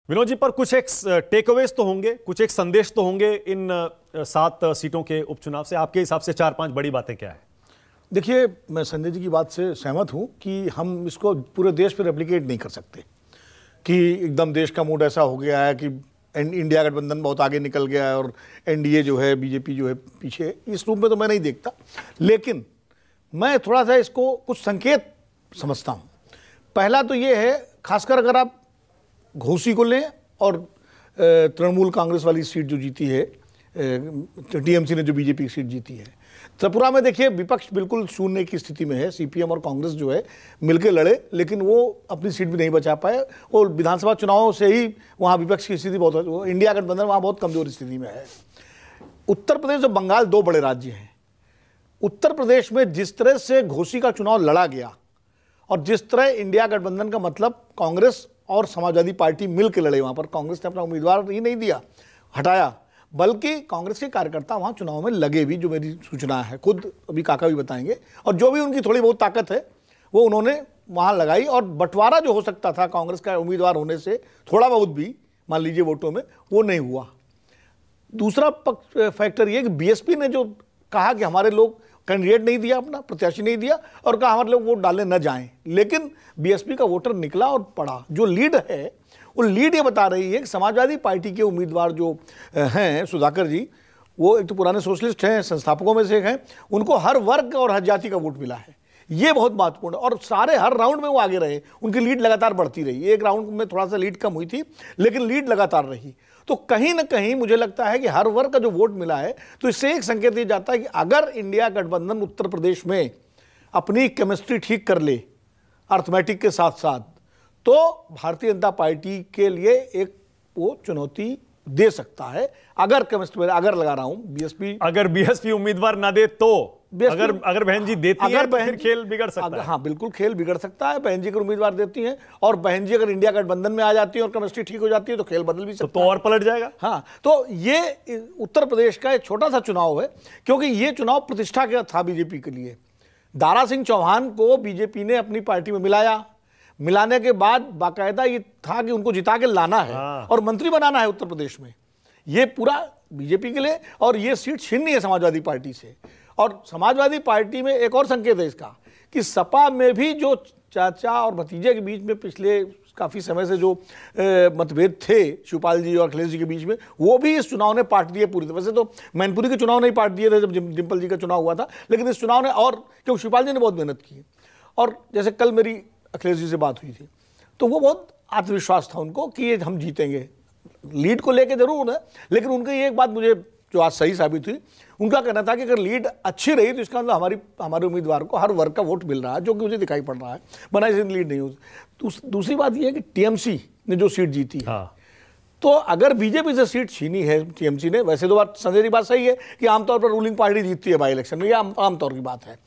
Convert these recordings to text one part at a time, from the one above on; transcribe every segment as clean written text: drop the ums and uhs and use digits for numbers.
विनोद जी, पर कुछ एक टेकअवेज तो होंगे, कुछ एक संदेश तो होंगे इन 7 सीटों के उपचुनाव से। आपके हिसाब से 4-5 बड़ी बातें क्या है? देखिए, मैं संजय जी की बात से सहमत हूं कि हम इसको पूरे देश पर रेप्लिकेट नहीं कर सकते कि एकदम देश का मूड ऐसा हो गया है कि इंडिया गठबंधन बहुत आगे निकल गया है और एनडीए जो है, बीजेपी जो है पीछे। इस रूप में तो मैं नहीं देखता, लेकिन मैं थोड़ा सा इसको कुछ संकेत समझता हूं। पहला तो ये है, खासकर अगर आप घोसी को लें और तृणमूल कांग्रेस वाली सीट जो जीती है, टीएमसी ने जो बीजेपी की सीट जीती है, त्रिपुरा में देखिए विपक्ष बिल्कुल शून्य की स्थिति में है। सीपीएम और कांग्रेस जो है मिलकर लड़े, लेकिन वो अपनी सीट भी नहीं बचा पाए और विधानसभा चुनावों से ही वहाँ विपक्ष की स्थिति बहुत, इंडिया गठबंधन वहाँ बहुत कमजोर स्थिति में है। उत्तर प्रदेश और बंगाल 2 बड़े राज्य हैं। उत्तर प्रदेश में जिस तरह से घोसी का चुनाव लड़ा गया और जिस तरह इंडिया गठबंधन का मतलब कांग्रेस और समाजवादी पार्टी मिलकर लड़े, वहाँ पर कांग्रेस ने अपना उम्मीदवार ही नहीं दिया, हटाया, बल्कि कांग्रेस के कार्यकर्ता वहाँ चुनाव में लगे भी, जो मेरी सूचना है, खुद अभी काका भी बताएंगे, और जो भी उनकी थोड़ी बहुत ताकत है वो उन्होंने वहाँ लगाई और बंटवारा जो हो सकता था कांग्रेस का उम्मीदवार होने से थोड़ा बहुत भी, मान लीजिए वोटों में, वो नहीं हुआ। दूसरा फैक्टर ये कि बीएसपी ने जो कहा कि हमारे लोग कैंडिडेट नहीं दिया, अपना प्रत्याशी नहीं दिया और कहा हमारे लोग वोट डालने न जाएं, लेकिन बीएसपी का वोटर निकला और पड़ा। जो लीड है वो लीड ये बता रही है कि समाजवादी पार्टी के उम्मीदवार जो हैं, सुधाकर जी, वो एक तो पुराने सोशलिस्ट हैं, संस्थापकों में से एक हैं, उनको हर वर्ग और हर जाति का वोट मिला है। ये बहुत महत्वपूर्ण है और सारे हर राउंड में वो आगे रहे, उनकी लीड लगातार बढ़ती रही। एक राउंड में थोड़ा सा लीड कम हुई थी, लेकिन लीड लगातार रही। तो कहीं ना कहीं मुझे लगता है कि हर वर्ग का जो वोट मिला है, तो इससे एक संकेत दिया जाता है कि अगर इंडिया गठबंधन उत्तर प्रदेश में अपनी केमिस्ट्री ठीक कर ले अर्थमेटिक के साथ साथ, तो भारतीय जनता पार्टी के लिए एक वो चुनौती दे सकता है। अगर केमिस्ट्री, अगर लगा रहा हूं बीएसपी उम्मीदवार ना दे तो, अगर बहन जी देती है तो फिर खेल बिगड़ सकता है। हाँ, बिल्कुल खेल बिगड़ सकता है। बहन जी अगर उम्मीदवार देती हैं और बहन जी अगर इंडिया गठबंधन में आ जाती है और केमिस्ट्री ठीक हो जाती है तो खेल बदल भी सकता है, तो और पलट जाएगा। हाँ, तो ये उत्तर प्रदेश का एक छोटा सा चुनाव है, क्योंकि ये चुनाव प्रतिष्ठा का था बीजेपी के लिए। दारा सिंह चौहान को बीजेपी ने अपनी पार्टी में मिलाया, मिलाने के बाद बाकायदा ये था कि उनको जिता के लाना है और मंत्री बनाना है उत्तर प्रदेश में। ये पूरा बीजेपी के लिए, और ये सीट छीननी है समाजवादी पार्टी से। और समाजवादी पार्टी में एक और संकेत है इसका कि सपा में भी जो चाचा और भतीजे के बीच में पिछले काफ़ी समय से जो मतभेद थे शिवपाल जी और अखिलेश जी के बीच में, वो भी इस चुनाव ने पाट दिए पूरी तरह से। तो मैनपुरी के चुनाव नहीं पाट दिए थे जब डिम्पल जी का चुनाव हुआ था, लेकिन इस चुनाव ने, और क्योंकि शिवपाल जी ने बहुत मेहनत की, और जैसे कल मेरी अखिलेश जी से बात हुई थी तो वो बहुत आत्मविश्वास था उनको कि ये हम जीतेंगे। लीड को लेके जरूर है, लेकिन उनकी ये एक बात मुझे जो आज सही साबित हुई, उनका कहना था कि अगर लीड अच्छी रही तो इसका मतलब हमारे उम्मीदवार को हर वर्ग का वोट मिल रहा है, जो कि मुझे दिखाई पड़ रहा है, बनाई से लीड नहीं हो। दूसरी बात यह है कि टीएमसी ने जो सीट जीती है, तो अगर बीजेपी से सीट छीनी है टीएमसी ने, वैसे तो बात संजय की बात सही है कि आमतौर पर रूलिंग पार्टी जीतती है बाई इलेक्शन में, यह आमतौर की बात है,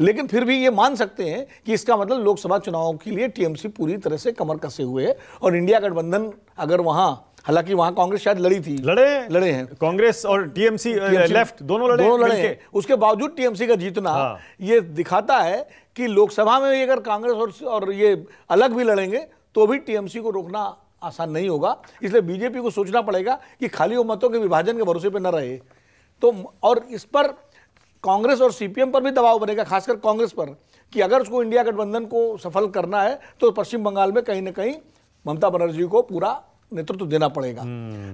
लेकिन फिर भी ये मान सकते हैं कि इसका मतलब लोकसभा चुनावों के लिए टीएमसी पूरी तरह से कमर कसे हुए है। और इंडिया गठबंधन अगर वहां, हालांकि वहां कांग्रेस शायद लड़े हैं, कांग्रेस और टीएमसी लेफ्ट दोनों लड़े हैं, उसके बावजूद टीएमसी का जीतना ये दिखाता है कि लोकसभा में अगर कांग्रेस और ये अलग भी लड़ेंगे तो भी टीएमसी को रोकना आसान नहीं होगा। इसलिए बीजेपी को सोचना पड़ेगा कि खाली मतों के विभाजन के भरोसे पर न रहे। तो और इस पर कांग्रेस और सीपीएम पर भी दबाव बनेगा, खासकर कांग्रेस पर, कि अगर उसको इंडिया गठबंधन को सफल करना है तो पश्चिम बंगाल में कहीं ना कहीं ममता बनर्जी को पूरा नेतृत्व देना पड़ेगा।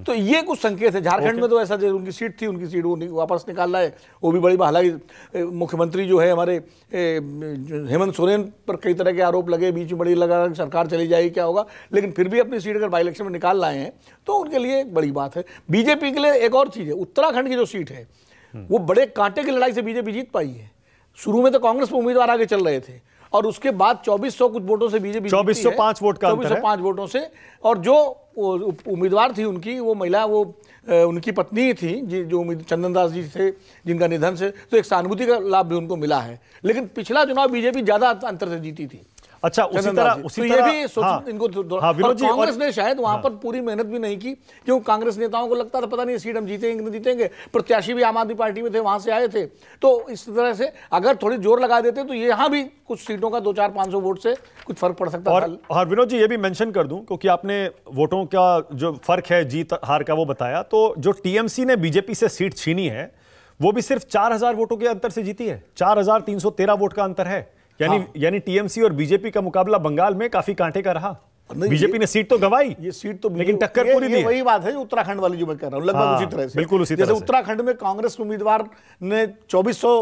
तो ये कुछ संकेत है। झारखंड में तो ऐसा, जो उनकी सीट थी, उनकी सीट वो वापस निकाल रहा है, वो भी बड़ी, हालांकि मुख्यमंत्री जो है हमारे हेमंत सोरेन पर कई तरह के आरोप लगे, बीच में बड़ी लगा सरकार चली जाएगी क्या होगा, लेकिन फिर भी अपनी सीट अगर बाई इलेक्शन में निकाल लाए हैं तो उनके लिए एक बड़ी बात है। बीजेपी के लिए एक और चीज़ है, उत्तराखंड की जो सीट है वो बड़े कांटे की लड़ाई से बीजेपी जीत पाई है। शुरू में तो कांग्रेस में उम्मीदवार आगे चल रहे थे और उसके बाद 2400 कुछ वोटों से बीजेपी 2405 वोट का अंतर है, 2405 वोटों से। और जो उम्मीदवार थी उनकी, वो महिला, वो उनकी पत्नी थी जो चंदन दास जी थे जिनका निधन से, तो एक सहानुभूति का लाभ भी उनको मिला है। लेकिन पिछला चुनाव बीजेपी ज्यादा अंतर से जीती थी। अच्छा, उसी चंदन तरह दास जी। उसी तो तरह ये भी इनको हाँ, विनोद जी, कांग्रेस और ने शायद वहां पर पूरी मेहनत भी नहीं की, क्यों कांग्रेस नेताओं को लगता था पता नहीं सीट हम जीतेंगे कि नहीं जीतेंगे, प्रत्याशी भी आम आदमी पार्टी में थे, वहां से आए थे, तो इस तरह से अगर थोड़ी जोर लगा देते तो यहाँ भी कुछ सीटों का 200-500 वोट से कुछ फर्क पड़ सकता था। और विनोद जी, ये भी मेंशन कर दूं, क्योंकि आपने वोटों का जो फर्क है जीत हार का वो बताया, तो जो टीएमसी ने बीजेपी से सीट छीनी है वो भी सिर्फ 4000 वोटों के अंतर से जीती है। 4313 वोट का अंतर है। यानी टीएमसी और बीजेपी का मुकाबला बंगाल में काफी कांटे का रहा। बीजेपी ने सीट तो गवाई, ये सीट तो लेकिन टक्कर पूरी दी। वही बात है उत्तराखंड वाली जो मैं कह रहा हूं, लगभग उसी तरह से, बिल्कुल उसी तरह जैसे से। उत्तराखंड में कांग्रेस उम्मीदवार ने 2400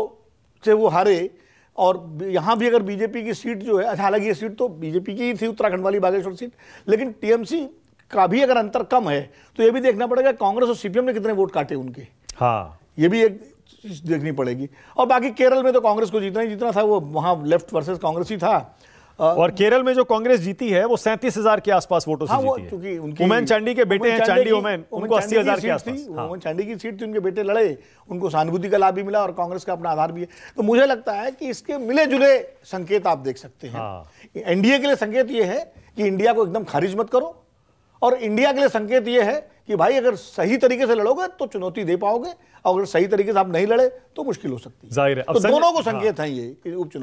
से वो हारे, और यहां भी अगर बीजेपी की सीट जो है, हालांकि ये सीट तो बीजेपी की ही थी उत्तराखंड वाली बागेश्वर सीट, लेकिन टीएमसी का भी अगर अंतर कम है तो ये भी देखना पड़ेगा कांग्रेस और सीपीएम ने कितने वोट काटे उनके। हाँ, ये भी एक चीज देखनी पड़ेगी। और बाकी केरल में तो कांग्रेस को जीतना ही जीतना था, वो वहां लेफ्ट वर्सेस कांग्रेस ही था। और केरल में जो कांग्रेस जीती है वो 37,000 के आसपास वोटों से वो जीती क्योंकि है। उनकी उमेन चांडी के बेटे हैं, चांडी ओमेन, उनको 80,000 के आसपास। उमेन चांडी की सीट थी, उनके बेटे लड़े, उनको सहानुभूति का लाभ भी मिला और कांग्रेस का अपना आधार भी है। तो मुझे लगता है कि इसके मिले जुले संकेत आप देख सकते हैं। एनडीए के लिए संकेत ये है कि इंडिया को एकदम खारिज मत करो, और इंडिया के लिए संकेत ये है कि भाई अगर सही तरीके से लड़ोगे तो चुनौती दे पाओगे, और अगर सही तरीके से आप नहीं लड़े तो मुश्किल हो सकती है। जाहिर है। तो दोनों को संकेत हैं ये उपचुनाव।